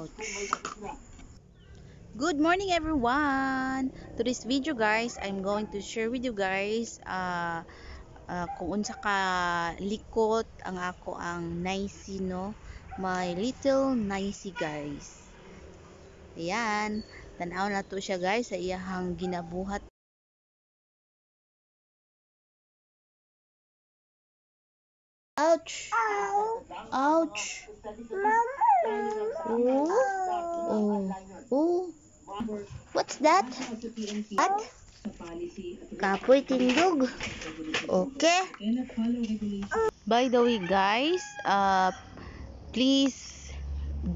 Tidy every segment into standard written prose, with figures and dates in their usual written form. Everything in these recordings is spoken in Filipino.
Ouch. Good morning everyone. To this video guys, I'm going to share with you guys kung unsa ka likot ang ako ang nicey no. My little nicey guys. Ayan, tanaw na to siya guys sa iyahang ginabuhat. Ouch. Ouch. Oh. Oh. Oh. What's that? What? Kapoy tindog. Okay. By the way guys, please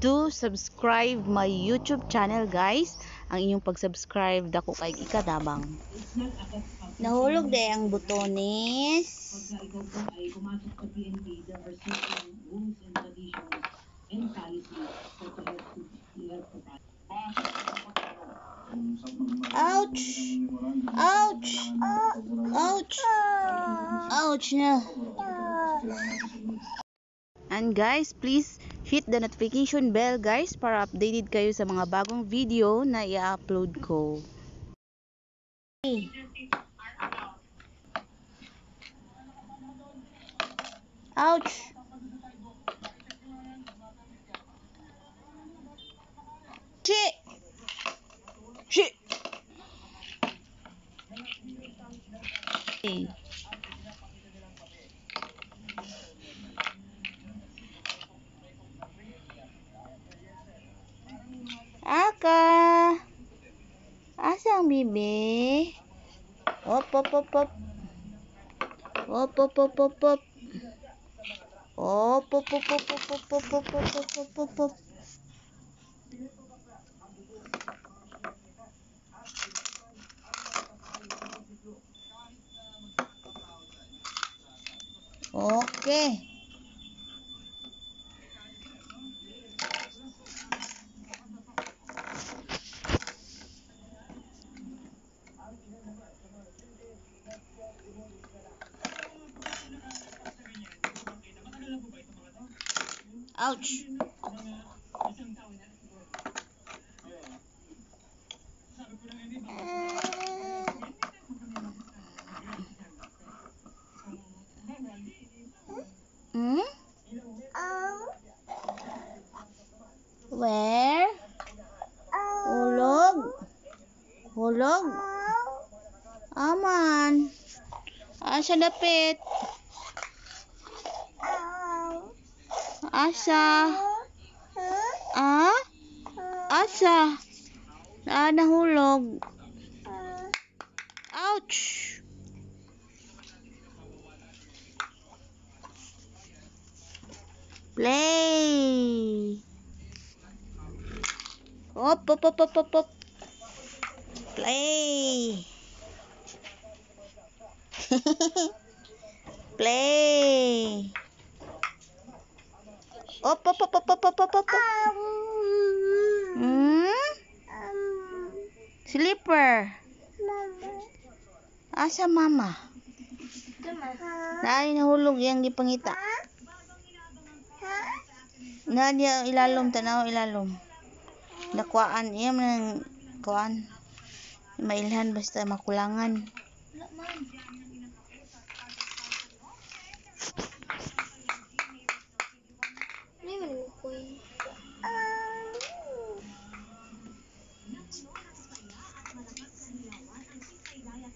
do subscribe my YouTube channel guys. Ang inyong pag-subscribe dako kay ikadabang. Nahulog day ang butones. Ouch! Ouch! Ouch! Ouch na. And guys, please hit the notification bell guys para updated kayo sa mga bagong video na i-upload ko. Ouch! Shit! Shit! Hey. Aka! Asang bibi? Op, op, op, op. Op, op, op, op, op. Op, op, op, op, op, op, op, op, op, op, op. Okay. Ouch. Hmm? Where? Hulog? Hulog? Aman. Asa dapit? Asa? Ah? Asa? Nahulog. Ouch! Play! Op, op, op, op, op, op. Play! Play! Op, op, op, op, op, op, op, op. Hmm? Slipper. Asa mama? Nani nahulog yang gipangita. Nadia ilalom tanaw ilalom. Nakuan iya man kuan. Mailhan basta makulangan.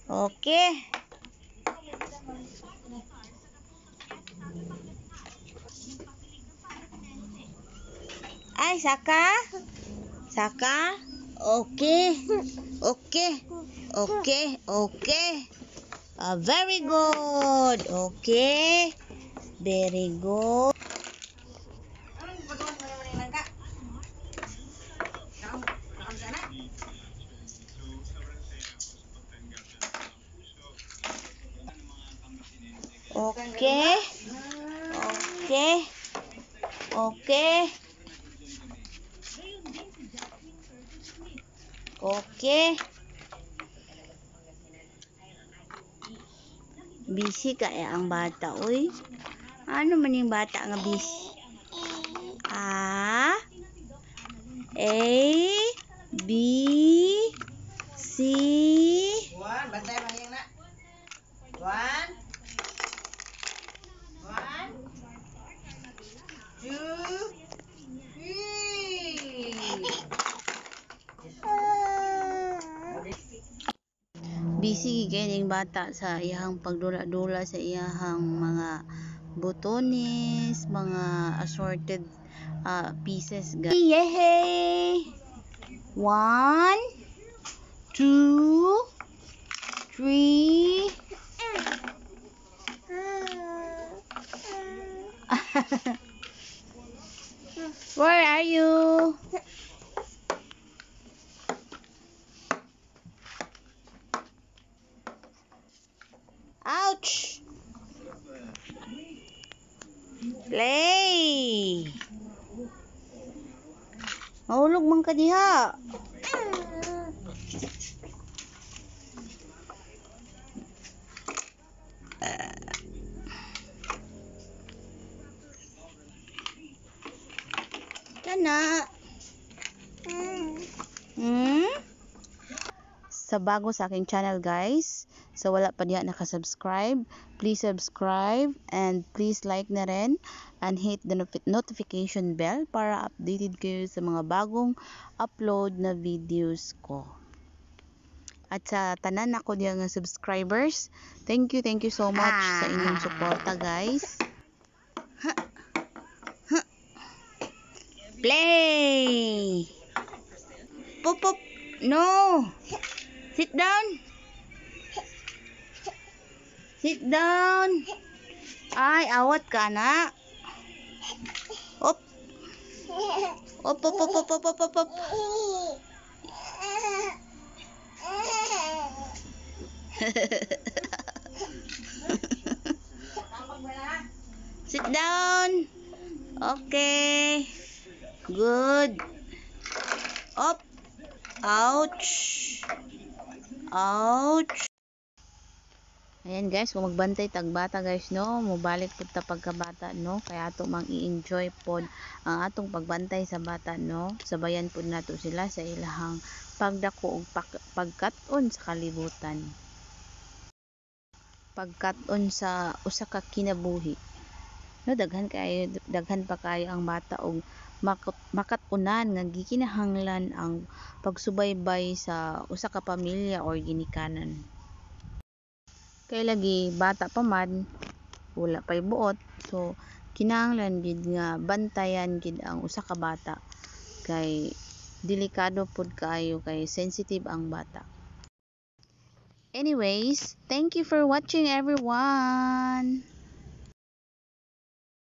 Okay. Ay, Saka? Saka? Okay. Okay. Okay. Okay. Very good. Okay. Very good. Okay. Okay. Okay. Okay. Busy kaya ang bata, uy. Ano man yung bata nga busy? Ah? A, B, C. One, bantay mo yan na. One. One. Two. Three. Busy gining bata sa iyang pagdula-dula sa iyang mga butones, mga assorted pieces. Yay! 1, 2, 3. Where are you? Ouch! Play! Mahulog man ka diha. Kana. Sa bago sa aking channel guys, sa wala pa diha nakasubscribe, please subscribe and please like na rin and hit the notification bell para updated kayo sa mga bagong upload na videos ko. At sa tanan ako diha nga subscribers, thank you so much sa inyong suporta guys. Play! Pop pop! No! Sit down! Sit down! Ay, awat ka na! Op! Op, op, op, op, op, op, op, op. Sit down! Okay! Good! Op! Ouch! Ouch! Ayan guys, kung magbantay tagbata guys no, mubalik pud ta pagkabata no, kaya ato mang i-enjoy pod ang atong pagbantay sa bata no. Sabayan pud nato sila sa ilahang pagdako ug pagkat-on sa kalibutan. Pagkat-on sa usa ka kinabuhi. No, daghan pa kayo ang bata og makat-unan nga gikinahanglan ang pagsubaybay sa usa ka pamilya or ginikanan. Kay lagi bata pa man, wala pay buot, so kinahanglan gid nga bantayan gid ang usa ka bata kay delikado pud kaayo, kay sensitive ang bata. Anyways, thank you for watching everyone.